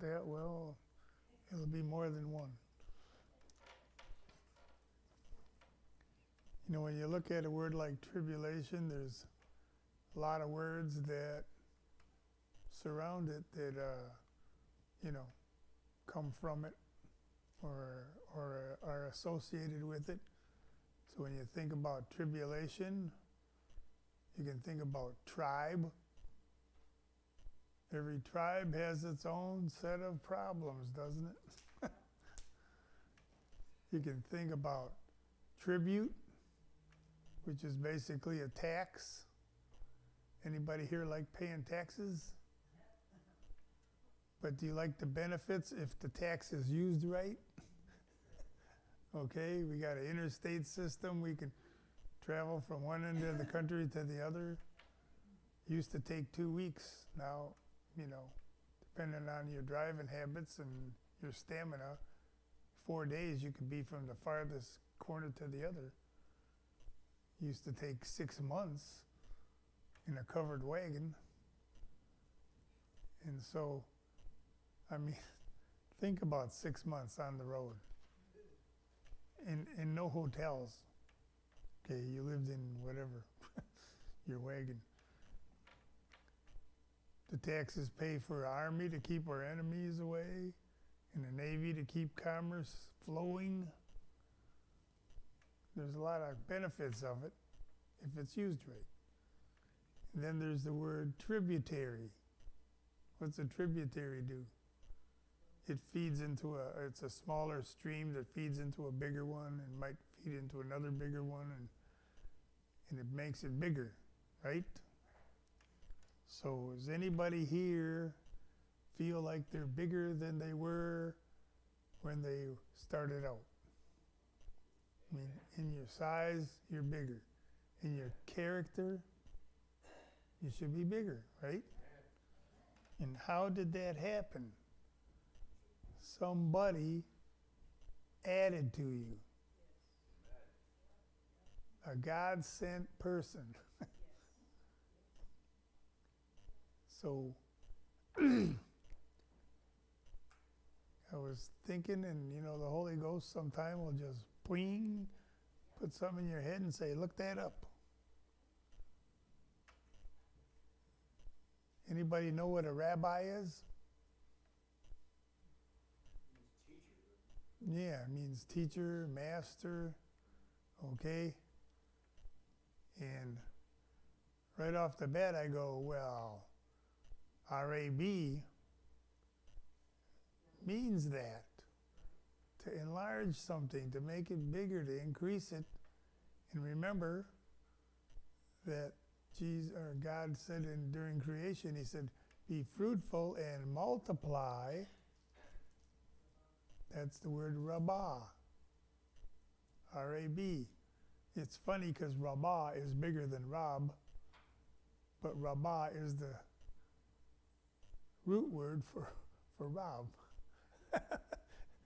that? Well, it'll be more than one. You know, when you look at a word like tribulation, there's a lot of words that surround it that, come from it or are associated with it. So when you think about tribulation, you can think about tribe. Every tribe has its own set of problems, doesn't it? You can think about tribute, which is basically a tax. Anybody here like paying taxes? But do you like the benefits if the tax is used right? Okay, we got an interstate system. We can travel from one end of the country to the other. Used to take 2 weeks. Now, depending on your driving habits and your stamina, 4 days you could be from the farthest corner to the other. Used to take 6 months in a covered wagon. And so, think about 6 months on the road in no hotels. Okay, you lived in whatever, your wagon. The taxes pay for our army to keep our enemies away, and the Navy to keep commerce flowing. There's a lot of benefits of it if it's used right. And then there's the word tributary. What's a tributary do? It feeds into it's a smaller stream that feeds into a bigger one and might feed into another bigger one, and it makes it bigger, right? So does anybody here feel like they're bigger than they were when they started out? In your size, you're bigger. In your character, you should be bigger, right? And how did that happen? Somebody added to you. A God-sent person. So I was thinking, and the Holy Ghost sometime will just boing, put something in your head and say, look that up. Anybody know what a rabbi is? Yeah, it means teacher, master, okay? And right off the bat I go, well, R-A-B means that, to enlarge something, to make it bigger, to increase it. And remember that God said during creation, he said, be fruitful and multiply. That's the word Rabbah, R-A-B. It's funny because Rabbah is bigger than Rab, but Rabbah is the root word for Rab.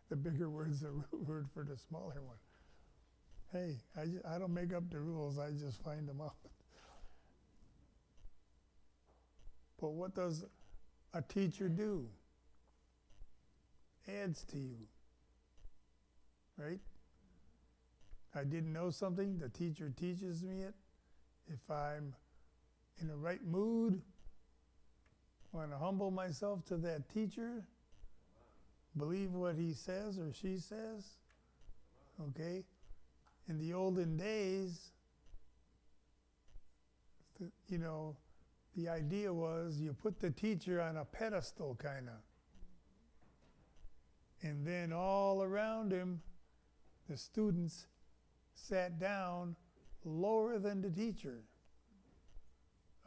The bigger word's the root word for the smaller one. Hey, I don't make up the rules, I just find them out. But what does a teacher do? Adds to you, right? I didn't know something, the teacher teaches me it. If I'm in the right mood, want to humble myself to that teacher, believe what he says or she says, okay? In the olden days, the idea was you put the teacher on a pedestal, kind of. And then all around him, the students sat down lower than the teacher.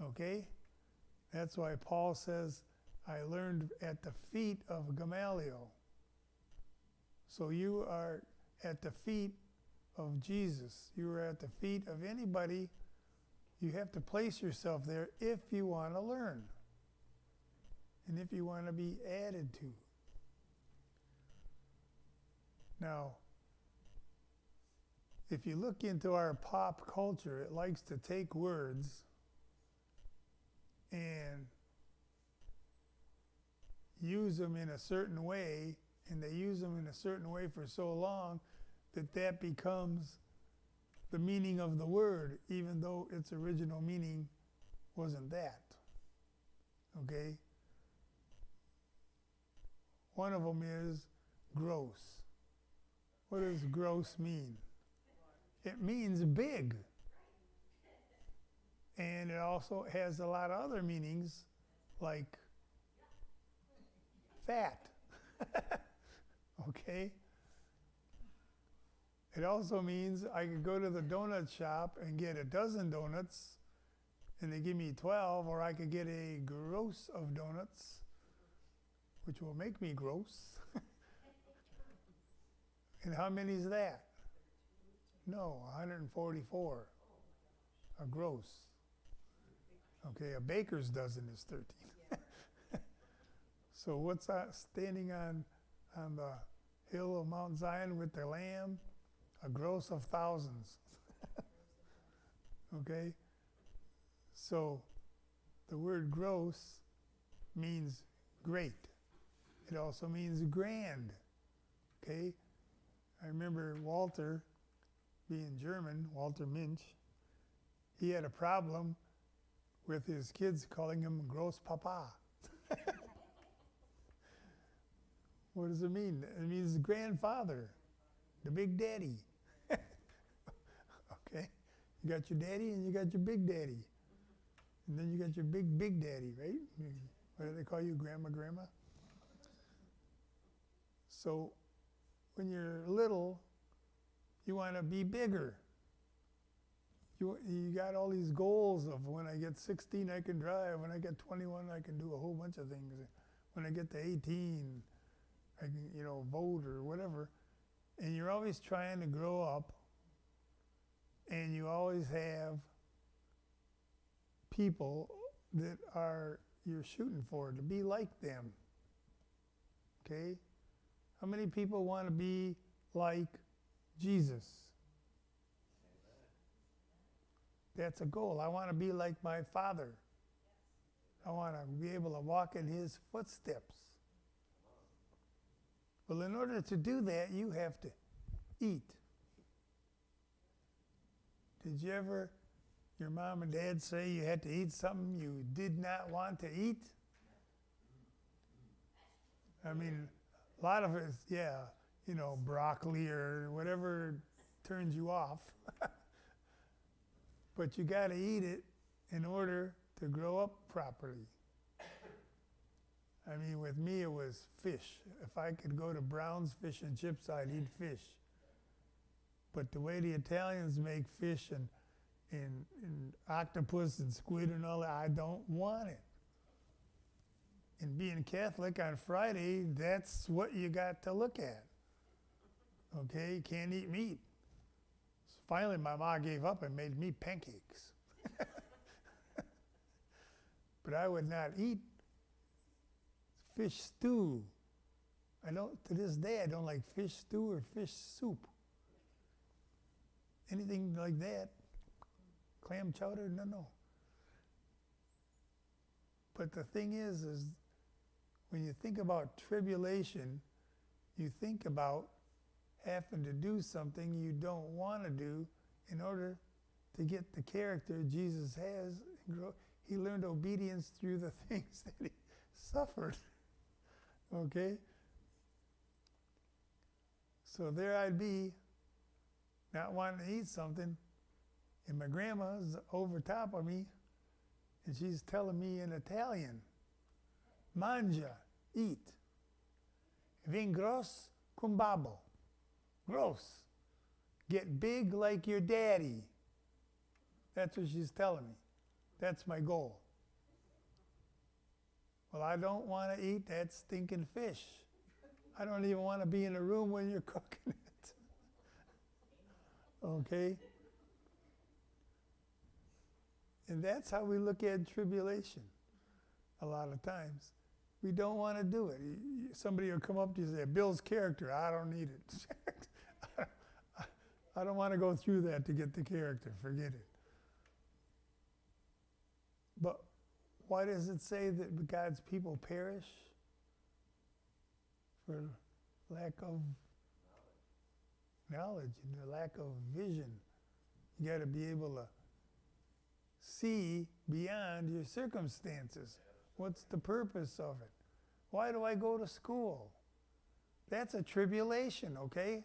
Okay? That's why Paul says, I learned at the feet of Gamaliel. So you are at the feet of Jesus. You are at the feet of anybody. You have to place yourself there if you want to learn. And if you want to be added to. Now, if you look into our pop culture, it likes to take words and, use them in a certain way, and they use them in a certain way for so long that that becomes the meaning of the word, even though its original meaning wasn't that. Okay? One of them is gross. What does gross mean? It means big. And it also has a lot of other meanings, like fat. Okay? It also means I could go to the donut shop and get a dozen donuts, and they give me 12, or I could get a gross of donuts, which will make me gross. And how many is that? No, 144. A gross. Okay, a baker's dozen is 13. So what's that standing on the hill of Mount Zion with the lamb? A gross of thousands. Okay? So the word gross means great. It also means grand. Okay? I remember Walter, being German, Walter Minch, he had a problem with his kids calling him Großpapa. What does it mean? It means grandfather, the big daddy. Okay? You got your daddy and you got your big daddy. And then you got your big daddy, right? What do they call you, grandma? So when you're little, you want to be bigger. You got all these goals of when I get 16, I can drive. When I get 21, I can do a whole bunch of things. When I get to 18, I can, vote or whatever. And you're always trying to grow up, and you always have people that you're shooting for, to be like them. Okay? How many people want to be like Jesus? That's a goal. I want to be like my Father. I want to be able to walk in His footsteps. Well, in order to do that, you have to eat. Did you ever, your mom and dad say you had to eat something you did not want to eat? I mean, a lot of it is, broccoli or whatever turns you off. But you got to eat it in order to grow up properly. I mean, with me, it was fish. If I could go to Brown's Fish and Chips, I'd eat fish. But the way the Italians make fish and octopus and squid and all that, I don't want it. And being Catholic on Friday, that's what you got to look at. Okay, you can't eat meat. So finally, my mom gave up and made me pancakes. But I would not eat fish stew. To this day, I don't like fish stew or fish soup. Anything like that. Clam chowder, no. But the thing is when you think about tribulation, you think about having to do something you don't want to do in order to get the character Jesus has and grow. He learned obedience through the things that he suffered. Okay? So there I'd be, not wanting to eat something, and my grandma's over top of me, and she's telling me in Italian, mangia, eat. Vin gros cum babbo. Gross. Get big like your daddy. That's what she's telling me. That's my goal. Well, I don't want to eat that stinking fish. I don't even want to be in a room when you're cooking it. Okay? And that's how we look at tribulation a lot of times. We don't want to do it. Somebody will come up to you and say, Bill's character, I don't need it. I don't want to go through that to get the character. Forget it. But why does it say that God's people perish? for lack of knowledge and the lack of vision. You got to be able to see beyond your circumstances. What's the purpose of it? Why do I go to school? That's a tribulation, okay?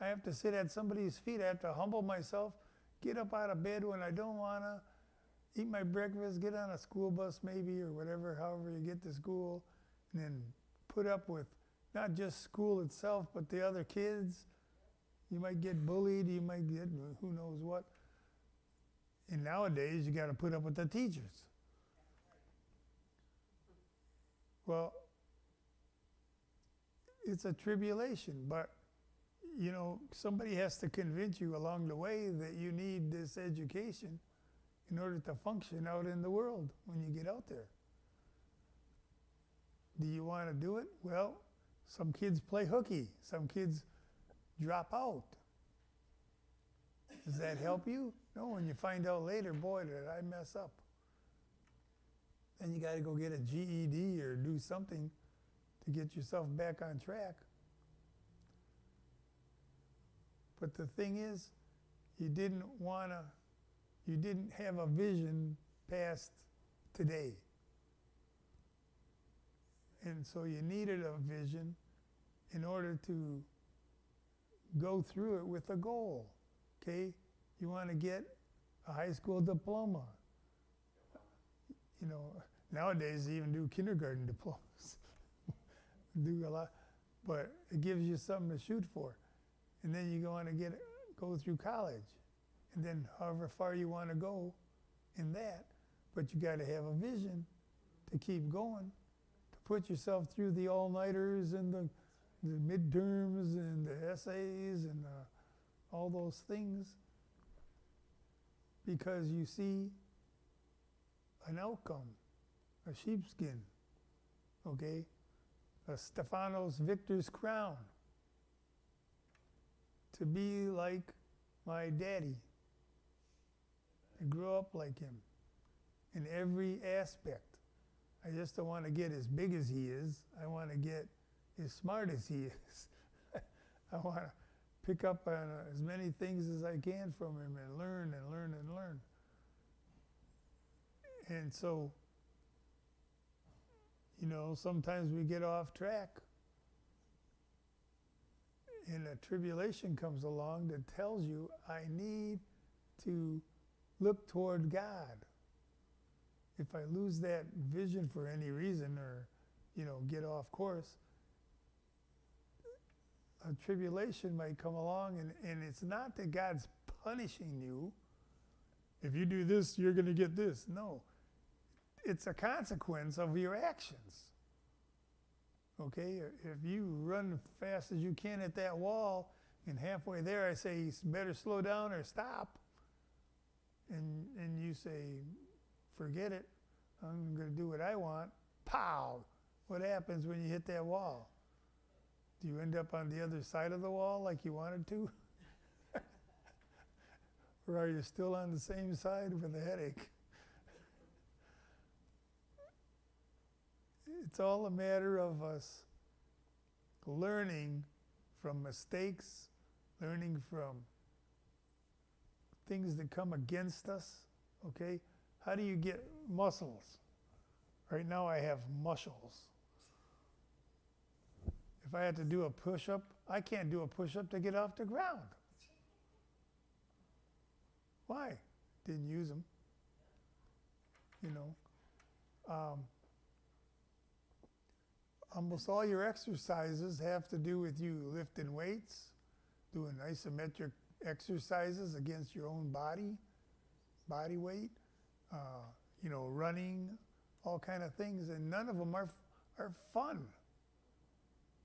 I have to sit at somebody's feet. I have to humble myself, get up out of bed when I don't want to, eat my breakfast, get on a school bus maybe or whatever, however you get to school, and then put up with not just school itself, but the other kids. You might get bullied, you might get who knows what. And nowadays, you got to put up with the teachers. Well, it's a tribulation, but you know, somebody has to convince you along the way that you need this education in order to function out in the world when you get out there. Do you want to do it? Well, some kids play hooky. Some kids drop out. Does that help you? No, when you find out later, boy, did I mess up. Then you got to go get a GED or do something to get yourself back on track. But the thing is, you didn't have a vision past today. And so you needed a vision in order to go through it with a goal. Okay? You want to get a high school diploma. You know, nowadays they even do kindergarten diplomas. Do a lot. But it gives you something to shoot for. And then you want to go through college. And then however far you want to go in that. But you got to have a vision to keep going, to put yourself through the all-nighters and the midterms and the essays and all those things, because you see an outcome, a sheepskin, okay? A Stephanos Victor's crown. To be like my daddy. To grow up like him in every aspect. I just don't want to get as big as he is. I want to get as smart as he is. I want to pick up on as many things as I can from him and learn and learn and learn. And so, you know, sometimes we get off track. And a tribulation comes along that tells you, I need to look toward God. If I lose that vision for any reason or, you know, get off course, a tribulation might come along, and it's not that God's punishing you. If you do this, you're going to get this. No. It's a consequence of your actions. Okay? If you run fast as you can at that wall, and halfway there I say, you better slow down or stop, and you say, forget it, I'm going to do what I want, pow! What happens when you hit that wall? Do you end up on the other side of the wall like you wanted to? Or are you still on the same side with a headache? It's all a matter of us learning from mistakes, learning from things that come against us, okay? How do you get muscles? Right now I have muscles. If I had to do a push-up, I can't do a push-up to get off the ground. Why? Didn't use them. You know. Almost all your exercises have to do with you lifting weights, doing isometric exercises against your own body weight, you know, running, all kind of things, and none of them are fun.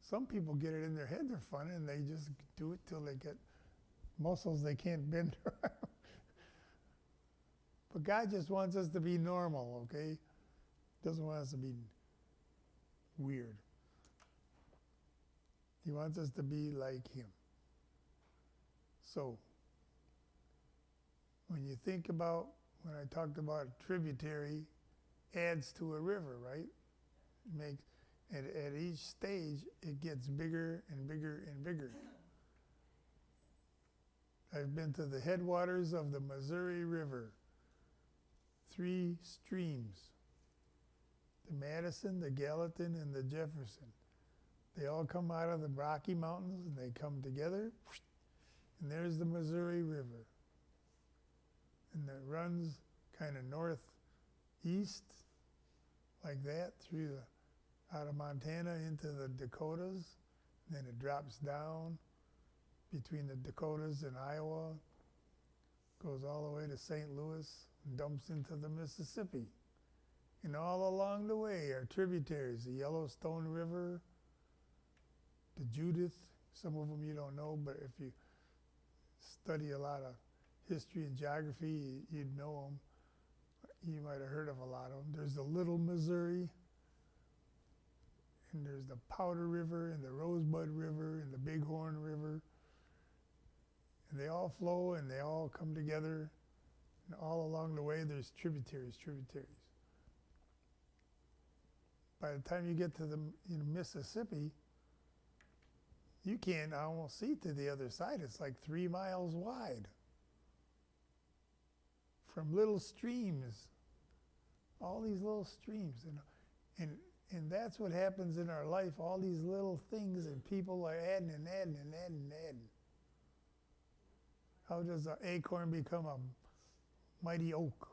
Some people get it in their head they're fun, and they just do it till they get muscles they can't bend around. But God just wants us to be normal, okay? Doesn't want us to be weird. He wants us to be like Him. So, when you think about, when I talked about a tributary adds to a river, right? At each stage, it gets bigger and bigger and bigger. I've been to the headwaters of the Missouri River. 3 streams, the Madison, the Gallatin, and the Jefferson. They all come out of the Rocky Mountains, and they come together, and there's the Missouri River. And it runs kind of northeast, like that, out of Montana into the Dakotas. And then it drops down between the Dakotas and Iowa, goes all the way to St. Louis, and dumps into the Mississippi. And all along the way are tributaries, the Yellowstone River, the Judith. Some of them you don't know, but if you study a lot of history and geography, you'd know them. You might have heard of a lot of them. There's the Little Missouri, and there's the Powder River, and the Rosebud River, and the Bighorn River. And they all flow, and they all come together. And all along the way, there's tributaries. By the time you get to the Mississippi, you can't almost see to the other side. It's like 3 miles wide. From little streams, all these little streams. And that's what happens in our life, all these little things, and people are adding and adding and adding and adding. How does an acorn become a mighty oak?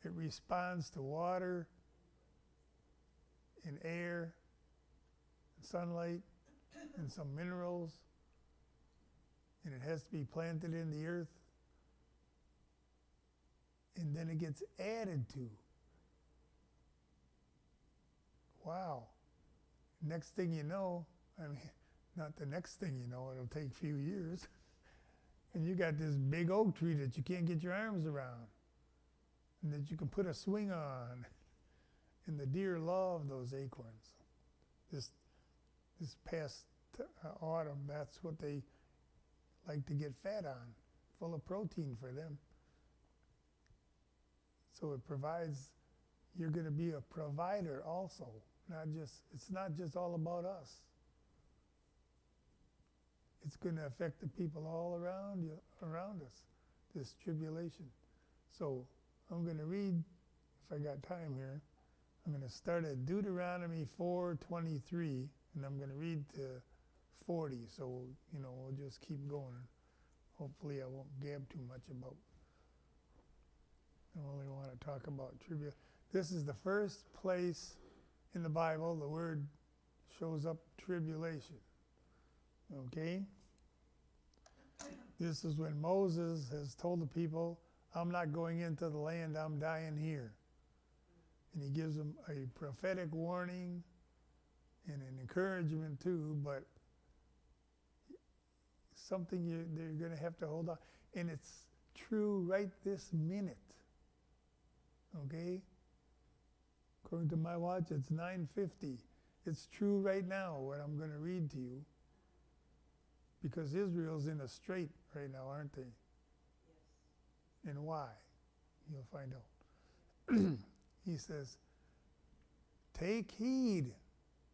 It responds to water and air and sunlight and some minerals, and it has to be planted in the earth, and then it gets added to. Wow. Next thing you know, not the next thing you know, it'll take a few years, and you got this big oak tree that you can't get your arms around, and that you can put a swing on. And the deer love those acorns. This past autumn, that's what they like to get fat on, full of protein for them. So it provides, you're going to be a provider also. It's not just all about us. It's going to affect the people all around us, this tribulation. So I'm going to read, if I got time here, I'm going to start at Deuteronomy 4:23, and I'm going to read to 40. So, we'll just keep going. Hopefully I won't gab too much about. I only want to talk about tribulation. This is the first place in the Bible the word shows up, tribulation. Okay? This is when Moses has told the people, I'm not going into the land, I'm dying here. And he gives them a prophetic warning and an encouragement too, but something they're going to have to hold on. And it's true right this minute. Okay? According to my watch, it's 9:50. It's true right now what I'm going to read to you. Because Israel's in a strait right now, aren't they? Yes. And why? You'll find out. He says, take heed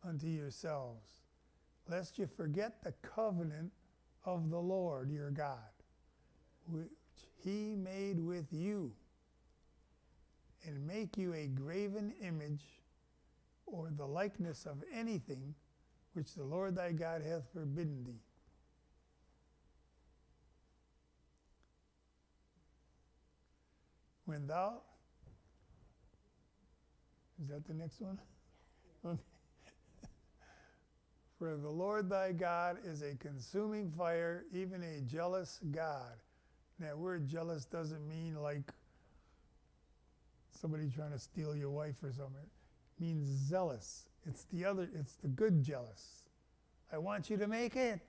unto yourselves, lest you forget the covenant of the Lord your God, which he made with you, and make you a graven image or the likeness of anything which the Lord thy God hath forbidden thee. When thou... Is that the next one? Okay. For the Lord thy God is a consuming fire, even a jealous God. And that word jealous doesn't mean like somebody trying to steal your wife or something. It means zealous. It's the good jealous. I want you to make it.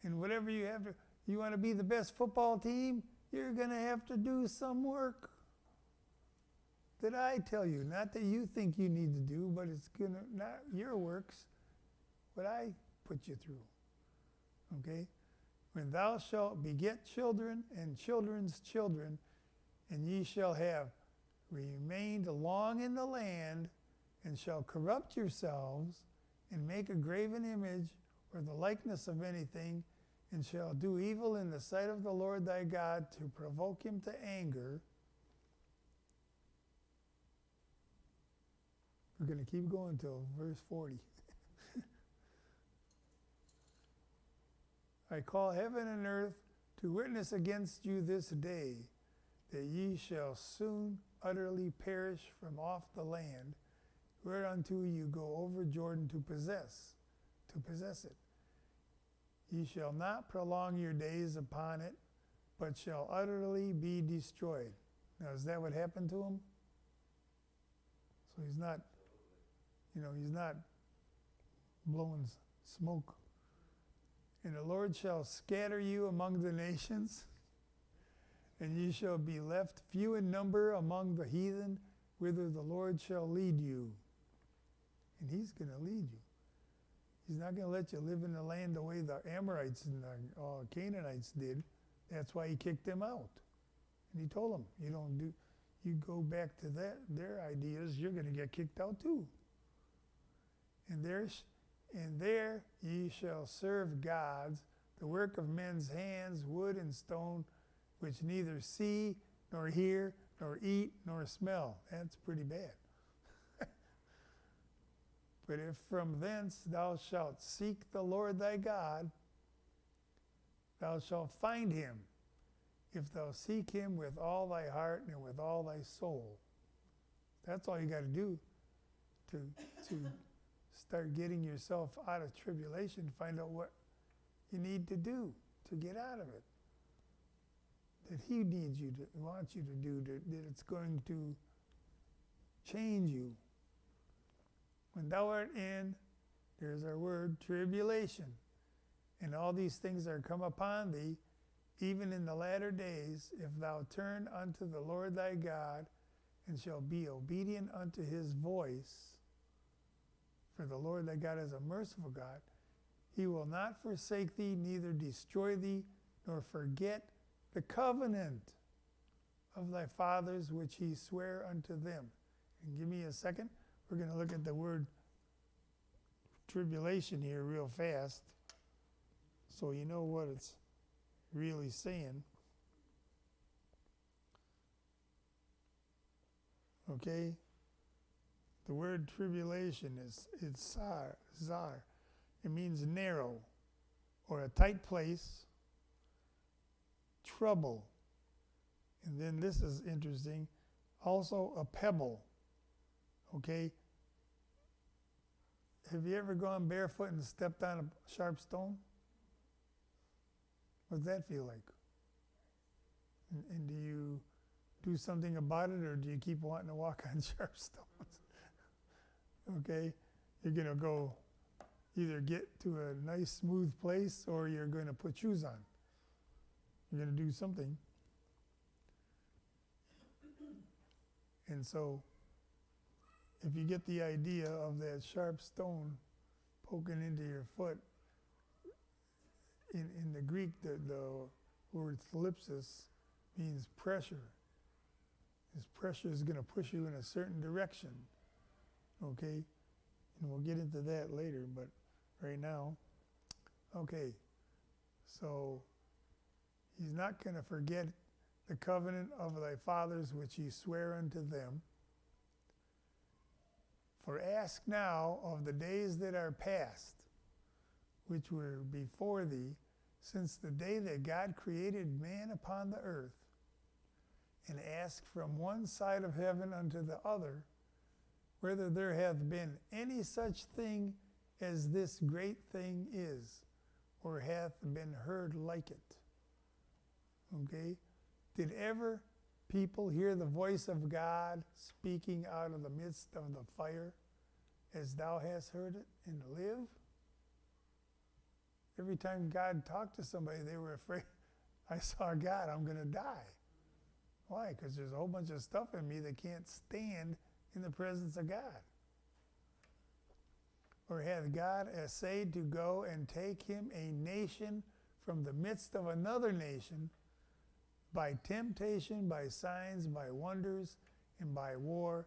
And whatever you have to, you want to be the best football team, you're going to have to do some work that I tell you, not that you think you need to do, but it's going to, not your works, what I put you through. Okay? When thou shalt beget children and children's children, and ye shall have remained long in the land, and shall corrupt yourselves, and make a graven image, or the likeness of anything, and shall do evil in the sight of the Lord thy God, to provoke him to anger. We're going to keep going till verse 40. I call heaven and earth to witness against you this day, that ye shall soon utterly perish from off the land, whereunto you go over Jordan to possess it. Ye shall not prolong your days upon it, but shall utterly be destroyed. Now, is that what happened to him? So he's not, he's not blowing smoke. And the Lord shall scatter you among the nations, and ye shall be left few in number among the heathen, whither the Lord shall lead you. And he's going to lead you. He's not going to let you live in the land the way the Amorites and the Canaanites did. That's why he kicked them out. And he told them, you go back to their ideas, you're going to get kicked out too. And there ye shall serve gods, the work of men's hands, wood and stone, which neither see, nor hear, nor eat, nor smell. That's pretty bad. But if from thence thou shalt seek the Lord thy God, thou shalt find him, if thou seek him with all thy heart and with all thy soul. That's all you got to do to start getting yourself out of tribulation, find out what you need to do to get out of it. That he needs you to, wants you to do, that it's going to change you. When thou art in, there's our word, tribulation, and all these things are come upon thee, even in the latter days, if thou turn unto the Lord thy God, and shall be obedient unto his voice, for the Lord thy God is a merciful God, he will not forsake thee, neither destroy thee, nor forget the covenant of thy fathers which he sware unto them. And give me a second. We're going to look at the word tribulation here real fast, so you know what it's really saying. Okay? The word tribulation it's zar. It means narrow, or a tight place, trouble. And then this is interesting, also a pebble. Okay? Have you ever gone barefoot and stepped on a sharp stone? What does that feel like? And do you do something about it, or do you keep wanting to walk on sharp stones? Okay? You're going to go either get to a nice smooth place, or you're going to put shoes on. You're going to do something. And so, if you get the idea of that sharp stone poking into your foot, in the Greek, the word thlipsis means pressure. This pressure is going to push you in a certain direction. Okay? And we'll get into that later, but right now, okay. So, he's not going to forget the covenant of thy fathers which he sware unto them. For ask now of the days that are past, which were before thee, since the day that God created man upon the earth, and ask from one side of heaven unto the other, whether there hath been any such thing as this great thing is, or hath been heard like it. Okay? Did ever people hear the voice of God speaking out of the midst of the fire, as thou hast heard it, and live? Every time God talked to somebody, they were afraid, I saw God, I'm going to die. Why? Because there's a whole bunch of stuff in me that can't stand in the presence of God. Or hath God essayed to go and take him a nation from the midst of another nation, by temptation, by signs, by wonders, and by war,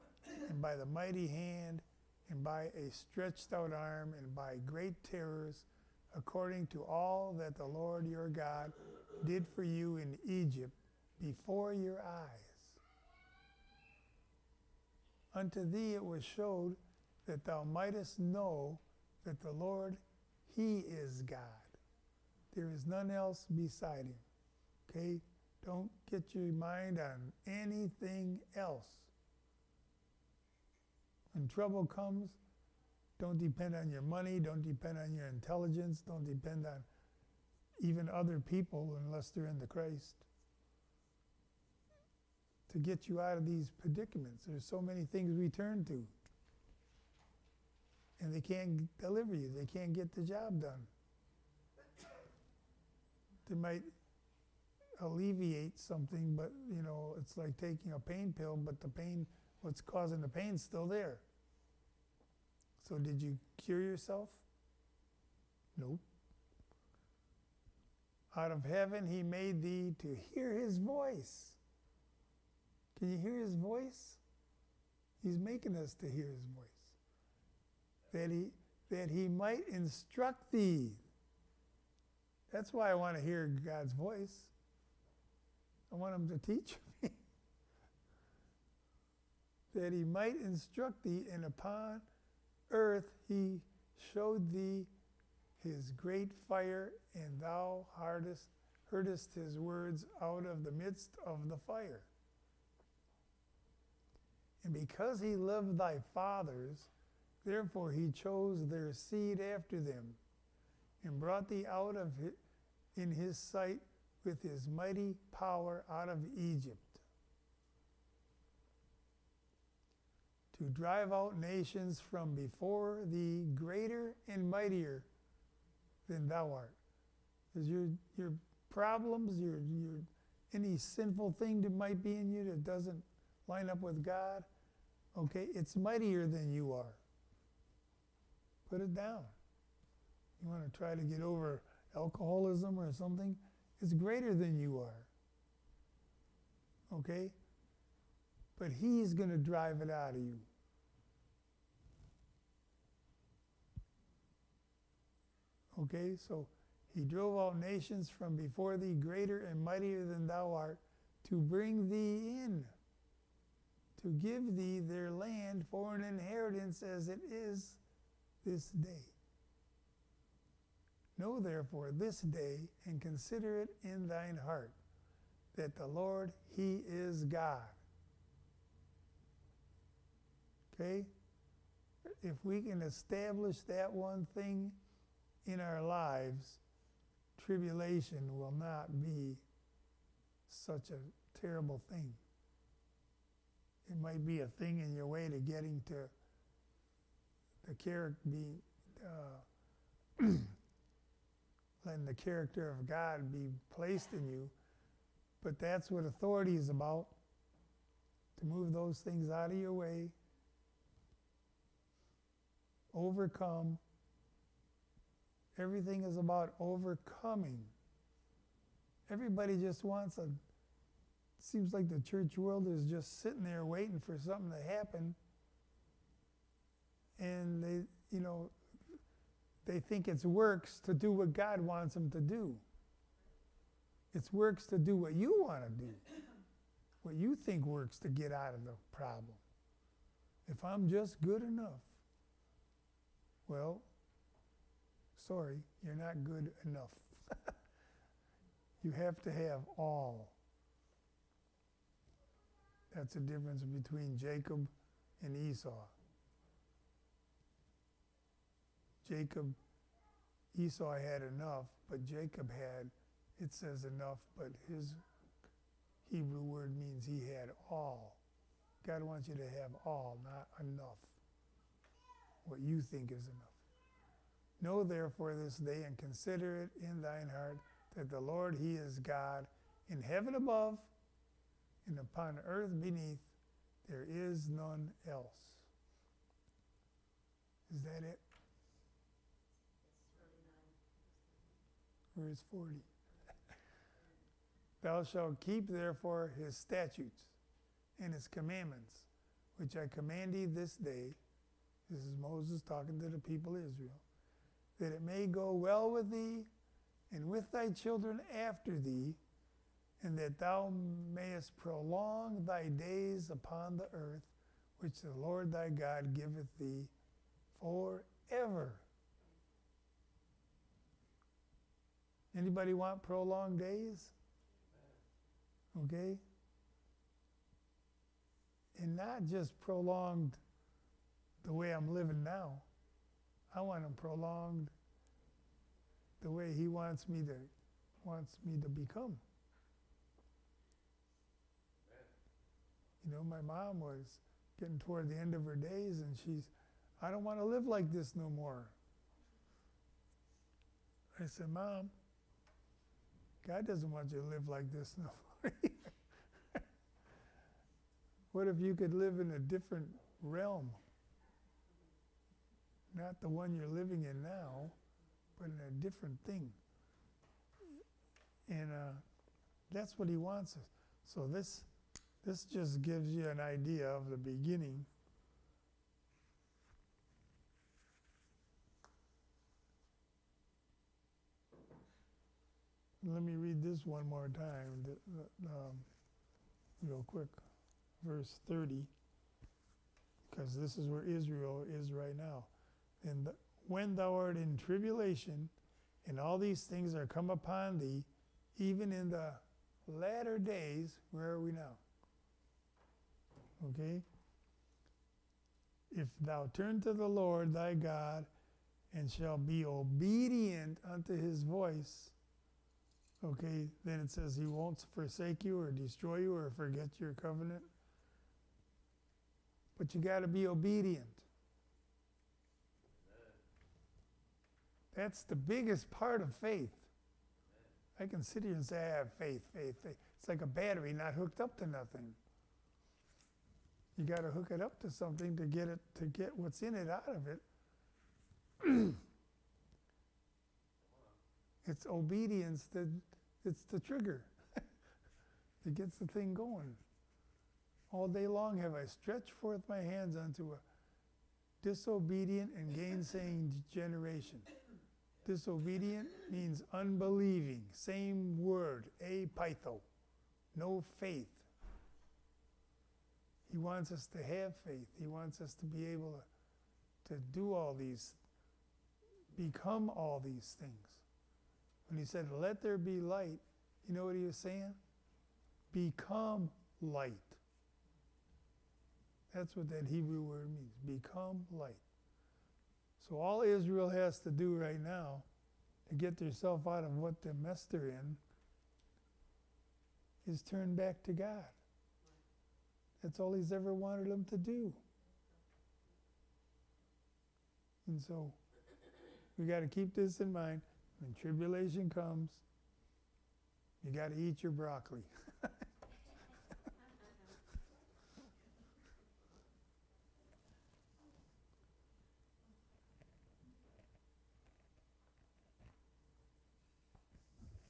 and by the mighty hand, and by a stretched out arm, and by great terrors, according to all that the Lord your God did for you in Egypt before your eyes. Unto thee it was showed that thou mightest know that the Lord, He is God. There is none else beside Him. Okay? Don't get your mind on anything else. When trouble comes, don't depend on your money, don't depend on your intelligence, don't depend on even other people unless they're in the Christ to get you out of these predicaments. There's so many things we turn to, and they can't deliver you. They can't get the job done. They might alleviate something, but it's like taking a pain pill, but the pain, what's causing the pain is still there. So did you cure yourself? Nope. Out of heaven He made thee to hear His voice. Can you hear His voice? He's making us to hear His voice. That he might instruct thee. That's why I want to hear God's voice. I want Him to teach me. That He might instruct thee, and upon earth He showed thee His great fire, and thou heardest His words out of the midst of the fire. And because He loved thy fathers, therefore He chose their seed after them, and brought thee out of in His sight with His mighty power out of Egypt, to drive out nations from before thee, greater and mightier than thou art. Because your problems, your any sinful thing that might be in you that doesn't line up with God, okay, it's mightier than you are. Put it down. You want to try to get over alcoholism or something, it's greater than you are. Okay? But He's going to drive it out of you. Okay, so He drove out nations from before thee, greater and mightier than thou art, to bring thee in, to give thee their land for an inheritance as it is this day. Know therefore this day, and consider it in thine heart, that the Lord, He is God. Okay? If we can establish that one thing in our lives, tribulation will not be such a terrible thing. It might be a thing in your way to getting to letting the character of God be placed in you. But that's what authority is about, to move those things out of your way, overcome. Everything is about overcoming. Everybody just wants seems like the church world is just sitting there waiting for something to happen, and they think it's works to do what God wants them to do. It's works to do what you want to do, what you think works to get out of the problem. If I'm just good enough, well, sorry, you're not good enough. You have to have all. That's the difference between Jacob and Esau. Esau had enough, but Jacob had, it says enough, but his Hebrew word means he had all. God wants you to have all, not enough. What you think is enough. Know therefore this day, and consider it in thine heart, that the Lord, He is God, in heaven above, and upon earth beneath, there is none else. Is that it? Verse 40. Thou shalt keep therefore His statutes and his commandments, which I command thee this day. This is Moses talking to the people of Israel. That it may go well with thee and with thy children after thee, and that thou mayest prolong thy days upon the earth, which the Lord thy God giveth thee forever. Anybody want prolonged days? Okay? And not just prolonged the way I'm living now. I want them prolonged the way he wants me to become. You know, my mom was getting toward the end of her days, and I don't want to live like this no more. I said, Mom, God doesn't want you to live like this no more. What if you could live in a different realm? Not the one you're living in now, but in a different thing. And that's what he wants us. So this just gives you an idea of the beginning. Let me read this one more time, real quick. Verse 30, because this is where Israel is right now. And when thou art in tribulation, and all these things are come upon thee, even in the latter days, where are we now? Okay? If thou turn to the Lord thy God, and shall be obedient unto his voice, okay, then it says he won't forsake you or destroy you or forget your covenant. But you got to be obedient. That's the biggest part of faith. I can sit here and say, I have faith, faith, faith. It's like a battery not hooked up to nothing. You got to hook it up to something to get what's in it out of it. It's obedience it's the trigger that gets the thing going. All day long have I stretched forth my hands unto a disobedient and gainsaying generation. Disobedient means unbelieving. Same word, apitho, no faith. He wants us to have faith. He wants us to be able to do all these, become all these things. When he said, let there be light, you know what he was saying? Become light. That's what that Hebrew word means, become light. So all Israel has to do right now to get themselves out of what the mess they're in is turn back to God. That's all he's ever wanted them to do. And so we got to keep this in mind. When tribulation comes, you got to eat your broccoli.